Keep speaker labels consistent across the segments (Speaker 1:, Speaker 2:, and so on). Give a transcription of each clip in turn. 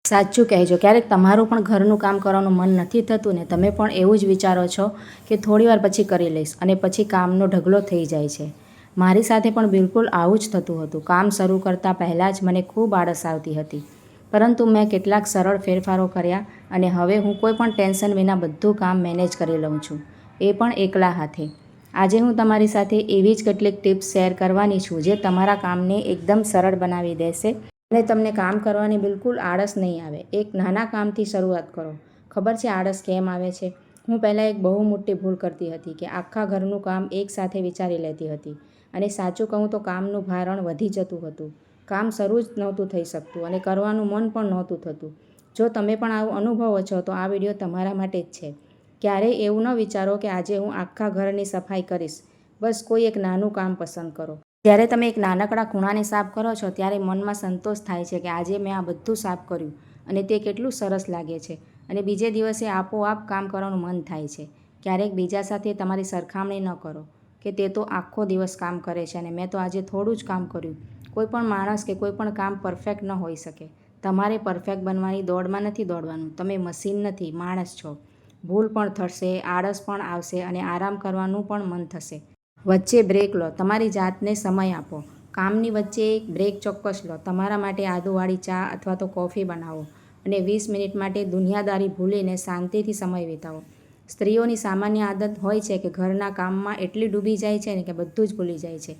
Speaker 1: સાચું કહેજો, ક્યારેક તમારું પણ ઘરનું કામ કરવાનું મન નથી થતું ને તમે પણ એવું જ વિચારો છો કે થોડી વાર પછી કરી લઈશ અને પછી કામનો ઢગલો થઈ જાય છે. મારી સાથે પણ બિલકુલ આવું જ થતું હતું. કામ શરૂ કરતાં પહેલાં જ મને ખૂબ આળસ આવતી હતી, પરંતુ મેં કેટલાક સરળ ફેરફારો કર્યા અને હવે હું કોઈ પણ ટેન્શન વિના બધું કામ મેનેજ કરી લઉં છું, એ પણ એકલા હાથે. આજે હું તમારી સાથે એવી જ કેટલીક ટિપ્સ શેર કરવાની છું જે તમારા કામને એકદમ સરળ બનાવી દેશે અને તમને કામ કરવાની બિલકુલ આળસ નહીં આવે. એક નાના કામથી શરૂઆત કરો. ખબર છે આળસ કેમ આવે છે? હું પહેલાં એક બહુ મોટી ભૂલ કરતી હતી કે આખા ઘરનું કામ એકસાથે વિચારી લેતી હતી અને સાચું કહું તો કામનું ભારણ વધી જતું હતું. કામ શરૂ જ નહોતું થઈ શકતું અને કરવાનું મન પણ નહોતું થતું. જો તમે પણ આવું અનુભવો છો તો આ વિડીયો તમારા માટે જ છે. ક્યારેય એવું ન વિચારો કે આજે હું આખા ઘરની સફાઈ કરીશ. બસ કોઈ એક નાનું કામ પસંદ કરો. જ્યારે તમે એક નાનકડા ખૂણાને સાફ કરો છો ત્યારે મનમાં સંતોષ થાય છે કે આજે મેં આ બધું સાફ કર્યું અને તે કેટલું સરસ લાગે છે અને બીજે દિવસે આપોઆપ કામ કરવાનું મન થાય છે. ક્યારેક બીજા સાથે તમારી સરખામણી ન કરો કે તે તો આખો દિવસ કામ કરે છે અને મેં તો આજે થોડું જ કામ કર્યું. કોઈ પણ માણસ કે કોઈ પણ કામ પરફેક્ટ ન હોઈ શકે. તમારે પરફેક્ટ બનવાની દોડમાં નથી દોડવાનું. તમે મશીન નથી, માણસ છો. ભૂલ પણ થશે, આળસ પણ આવશે અને આરામ કરવાનું પણ મન થશે. વચ્ચે બ્રેક લો. તમારી જાતને સમય આપો. કામની વચ્ચે એક બ્રેક ચોક્કસ લો. તમારા માટે આદુવાળી ચા અથવા તો કોફી બનાવો અને 20 મિનિટ માટે દુનિયાદારી ભૂલીને શાંતિથી સમય વિતાવો. સ્ત્રીઓની સામાન્ય આદત હોય છે કે ઘરના કામમાં એટલી ડૂબી જાય છે ને કે બધું જ ભૂલી જાય છે.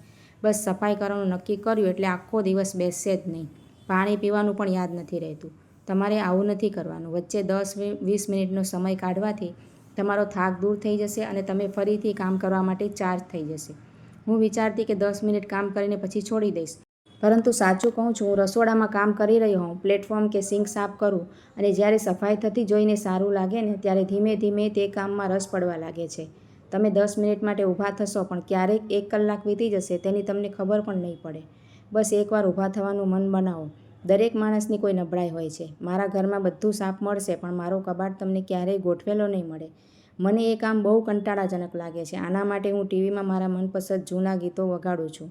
Speaker 1: બસ સફાઈ કરવાનું નક્કી કર્યું એટલે આખો દિવસ બેસશે જ નહીં. પાણી પીવાનું પણ યાદ નથી રહેતું. તમારે આવું નથી કરવાનું. વચ્ચે 10-20 મિનિટનો સમય કાઢવાથી તમારો થાક દૂર થઈ જશે અને તમે ફરીથી કામ કરવા માટે ચાર્જ થઈ જશે. હું વિચારતી કે 10 મિનિટ કામ કરીને પછી છોડી દઈશ. પરંતુ સાચું કહું છું, હું રસોડામાં કામ કરી રહી હોઉં, પ્લેટફોર્મ કે સિંક સાફ કરું અને જ્યારે સફાઈ થતી જોઈને સારું લાગે ને ત્યારે ધીમે ધીમે તે કામમાં રસ પડવા લાગે છે. તમે 10 મિનિટ માટે ઊભા થશો પણ ક્યારેક 1 કલાક વીતી જશે તેની તમને ખબર પણ નહીં પડે. બસ એકવાર ઊભા થવાનું મન બનાવો. દરેક માણસની કોઈ નબળાઈ હોય છે. મારા ઘરમાં બધું સાફ મળશે પણ મારો કબાટ તમને ક્યારેય ગોઠવેલો નહીં મળે. મને એ કામ બહુ કંટાળાજનક લાગે છે. આના માટે હું ટીવીમાં મારા મનપસંદ જૂના ગીતો વગાડું છું.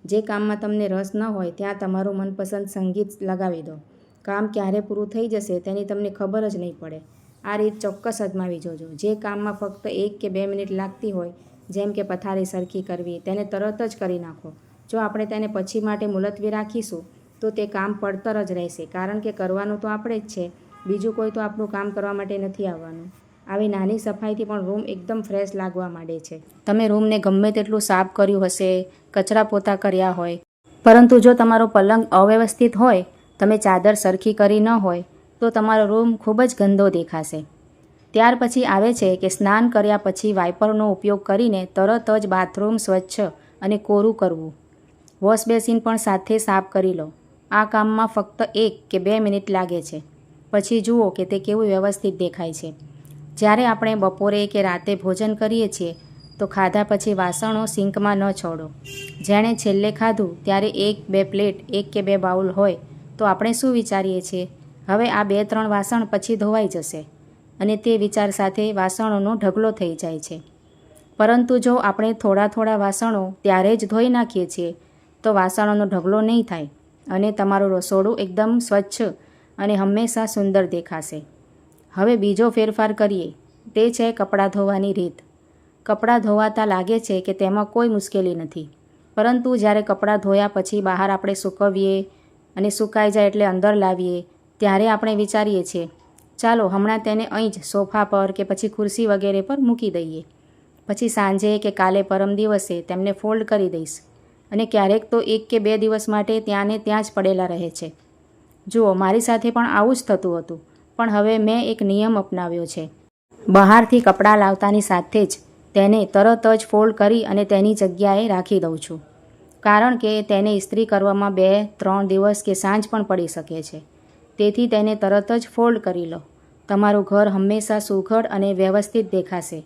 Speaker 1: જે કામમાં તમને રસ ન હોય ત્યાં તમારું મનપસંદ સંગીત લગાવી દો. કામ ક્યારે પૂરું થઈ જશે તેની તમને ખબર જ નહીં પડે. આ રીત ચોક્કસ અજમાવી જોજો. જે કામમાં ફક્ત 1 કે 2 મિનિટ લાગતી હોય, જેમ કે પથારી સરખી કરવી, તેને તરત જ કરી નાખો. જો આપણે તેને પછી માટે મુલતવી રાખીશું તો તે કામ પડતર જ રહેશે, કારણ કે કરવાનું તો આપણે જ છે. બીજું કોઈ તો આપણું કામ કરવા માટે નથી આવવાનું. આવી નાની સફાઈથી પણ રૂમ એકદમ ફ્રેશ લાગવા માંડે છે. તમે રૂમને ગમે તેટલું સાફ કર્યું હશે, કચરા પોતા કર્યા હોય, પરંતુ જો તમારો પલંગ અવ્યવસ્થિત હોય, તમે ચાદર સરખી કરી ન હોય તો તમારો રૂમ ખૂબ જ ગંદો દેખાશે. ત્યાર પછી આવે છે કે સ્નાન કર્યા પછી વાઇપરનો ઉપયોગ કરીને તરત જ બાથરૂમ સ્વચ્છ અને કોરું કરવું. વોશ બેસિન પણ સાથે સાફ કરી લો. આ કામમાં ફક્ત 1 કે 2 મિનિટ લાગે છે. પછી જુઓ કે તે કેવું વ્યવસ્થિત દેખાય છે. જ્યારે આપણે બપોરે કે રાતે ભોજન કરીએ છીએ તો ખાધા પછી વાસણો સિંકમાં ન છોડો. જેણે છેલ્લે ખાધું ત્યારે 1-2 પ્લેટ, 1 કે 2 બાઉલ હોય તો આપણે શું વિચારીએ છીએ? હવે આ 2-3 વાસણ પછી ધોવાઈ જશે અને તે વિચાર સાથે વાસણોનો ઢગલો થઈ જાય છે. પરંતુ જો આપણે થોડા થોડા વાસણો ત્યારે જ ધોઈ નાખીએ છીએ તો વાસણોનો ઢગલો નહીં થાય અને તમારું રસોડું એકદમ સ્વચ્છ અને હંમેશા સુંદર દેખાશે. હવે બીજો ફેરફાર કરીએ, તે છે કપડાં ધોવાની રીત. કપડાં ધોવાતા લાગે છે કે તેમાં કોઈ મુશ્કેલી નથી, પરંતુ જ્યારે કપડાં ધોયા પછી બહાર આપણે સૂકવીએ અને સુકાઈ જાય એટલે અંદર લાવીએ ત્યારે આપણે વિચારીએ છીએ, ચાલો હમણાં તેને અહીં જ સોફા પર કે પછી ખુરશી વગેરે પર મૂકી દઈએ. પછી સાંજે કે કાલે પરમ દિવસે તેમને ફોલ્ડ કરી દઈશ અને ક્યારેક તો 1 કે 2 દિવસ માટે ત્યાં ને ત્યાં જ પડેલા રહે છે. જુઓ, મારી સાથે પણ આવું જ થતું હતું, પણ હવે મેં એક નિયમ અપનાવ્યો છે. બહારથી કપડાં લાવતાની સાથે જ તેને તરત જ ફોલ્ડ કરી અને તેની જગ્યાએ રાખી દઉં છું, કારણ કે તેને ઇસ્ત્રી કરવામાં 2-3 દિવસ કે સાંજ પણ પડી શકે છે. તેથી તેને તરત જ ફોલ્ડ કરી લો. તમારું ઘર હંમેશા સુઘડ અને વ્યવસ્થિત દેખાશે.